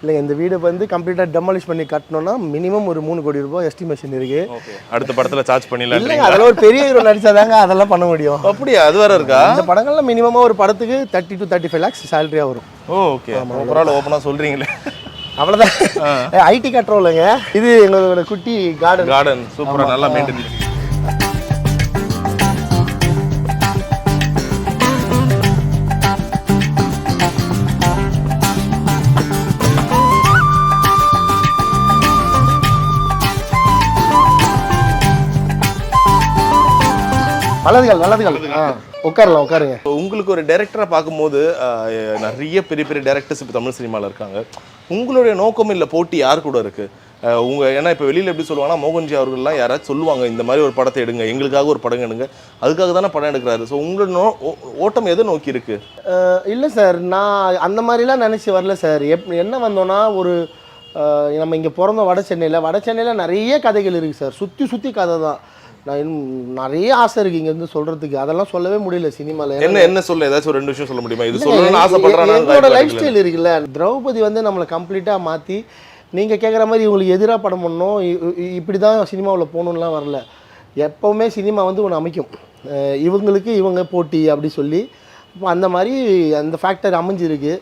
இல்லைங்க இந்த வீடு வந்து கம்ப்ளீட்டாக டெமாலிஷ் பண்ணி கட்டணும்னா மினிமம் ஒரு 3 கோடி ரூபாய் எஸ்டிமேஷன் இருக்கு. அடுத்த படத்தில் சார்ஜ் பண்ணிடலாம். இல்லைங்க அதெல்லாம் ஒரு பெரிய ஹீரோ நடிச்சாதாங்க அதெல்லாம் பண்ண முடியும். அப்படியா? அது வேற இருக்கா? இந்த படங்கள்ல மினிமமாக ஒரு படத்துக்கு 30 to 35 lakhs சேலரியாக வரும். ஓகே, பரவாயில்ல, ஓப்பனாக சொல்கிறீங்களே. அவ்வளோதான். ஐடி கட்டுறோம்லங்க. இது எங்களோட குட்டி கார்டன். சூப்பராக நல்லா மெயின்டைன் பண்ணி. நல்லதுகள் உட்காருங்க. உங்களுக்கு ஒரு டைரக்டரா பார்க்கும்போது நிறைய பெரிய பெரிய டைரக்டர்ஸ் இப்போ தமிழ் சினிமாவில் இருக்காங்க. உங்களுடைய நோக்கம் இல்லை போட்டி யார் கூட இருக்கு? ஏன்னா இப்போ வெளியில் எப்படி சொல்லுவாங்கன்னா மோகன்ஜி அவர்கள்லாம் யாராச்சும் சொல்லுவாங்க இந்த மாதிரி ஒரு படத்தை எடுங்க, எங்களுக்காக ஒரு படம் எடுங்க, அதுக்காக தானே படம் எடுக்கிறாரு. ஸோ உங்களோட ஓட்டம் எதை நோக்கி இருக்கு? இல்லை சார், நான் அந்த மாதிரிலாம் நினச்சி வரல சார். என்ன வந்தோன்னா ஒரு நம்ம இங்கே பிறந்தோம் வட சென்னையில் நிறைய கதைகள் இருக்குது சார். சுற்றி கதை தான். நான் நிறைய ஆசை இருக்குது இங்கேருந்து சொல்கிறதுக்கு. அதெல்லாம் சொல்லவே முடியல சினிமாவில். என்ன சொல்ல ஏதாச்சும் ஒரு 2 விஷயம் சொல்ல முடியுமா? இது சொல்லணும்னு ஆசைப்படுறேன். என்னோட லைஃப் ஸ்டைல் இருக்குல்ல, திரௌபதி வந்து நம்மளை கம்ப்ளீட்டாக மாற்றி நீங்கள் கேட்குற மாதிரி இவங்களுக்கு எதிராக படம் பண்ணணும், இப்படி தான் சினிமாவில் போகணுன்னுலாம் வரல. எப்போவுமே சினிமா வந்து ஒன்று அமைக்கும், இவங்க போட்டி அப்படி சொல்லி. இப்போ அந்த மாதிரி அந்த ஃபேக்டர் அமைஞ்சிருக்கு.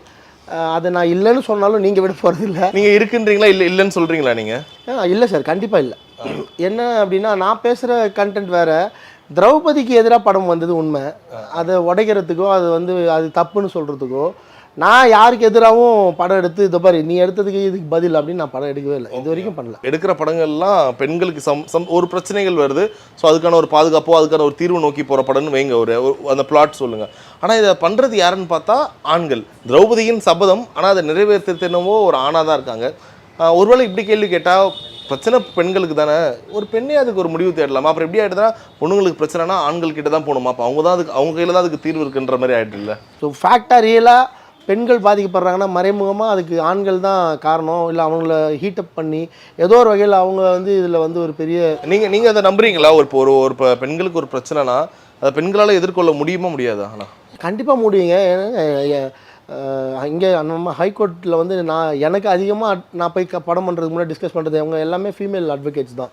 அதை நான் இல்லைன்னு சொன்னாலும் நீங்கள் விட போகிறது இல்லை. நீங்கள் இருக்குன்றீங்களா? இல்லைன்னு சொல்கிறீங்களா நீங்கள்? இல்லை சார், கண்டிப்பாக இல்லை. என்ன அப்படின்னா நான் பேசுகிற கண்டென்ட் வேறு. திரௌபதிக்கு எதிராக படம் வந்தது உண்மை. அதை உடைக்கிறதுக்கோ அது தப்புன்னு சொல்கிறதுக்கோ நான் யாருக்கு எதிராகவும் படம் எடுத்து இதை பாரு நீ எடுத்ததுக்கு இதுக்கு பதில் அப்படின்னு நான் படம் எடுக்கவே இல்லை, இது வரைக்கும் பண்ணல. எடுக்கிற படங்கள்லாம் பெண்களுக்கு ஒரு பிரச்சனைகள் வருது, ஸோ அதுக்கான ஒரு பாதுகாப்போ அதுக்கான ஒரு தீர்வு நோக்கி போகிற படம்னு வைங்க, ஒரு அந்த பிளாட் சொல்லுங்கள். ஆனால் இதை பண்ணுறது யாருன்னு பார்த்தா ஆண்கள். திரௌபதியின் சபதம், ஆனால் அதை நிறைவேற்றனவோ ஒரு ஆணாக தான் இருக்காங்க. ஒருவேளை இப்படி கேள்வி கேட்டால் பிரச்சனை பெண்களுக்கு தானே, ஒரு பெண்ணே அதுக்கு ஒரு முடிவு தேடலாமா? அப்புறம் எப்படி ஆகிடுதுன்னா பொண்ணுங்களுக்கு பிரச்சனைனா ஆண்கள் கிட்ட தான் போகணுமா? அப்போ அவங்க கையில் தான் அதுக்கு தீர்வு இருக்குன்ற மாதிரி ஆகிட்டு இல்லை. ஸோ ஃபேக்டாக ரியலாக பெண்கள் பாதிக்கப்படுறாங்கன்னா மறைமுகமாக அதுக்கு ஆண்கள் தான் காரணம். இல்லை அவங்கள ஹீட்டப் பண்ணி ஏதோ ஒரு வகையில் அவங்க இதில் ஒரு பெரிய நீங்கள் அதை நம்புறீங்களா? ஒரு பெண்களுக்கு ஒரு பிரச்சனைனா அதை பெண்களால் எதிர்கொள்ள முடியாதா? ஆனால் கண்டிப்பாக முடியுங்க. இங்கே நம்ம ஹைகோர்ட்டில் எனக்கு அதிகமாக நான் போய் படம் பண்ணுறதுக்கு முன்னாடி டிஸ்கஸ் பண்ணுறது அவங்க எல்லாமே ஃபீமேல் அட்வொகேட்ஸ் தான்.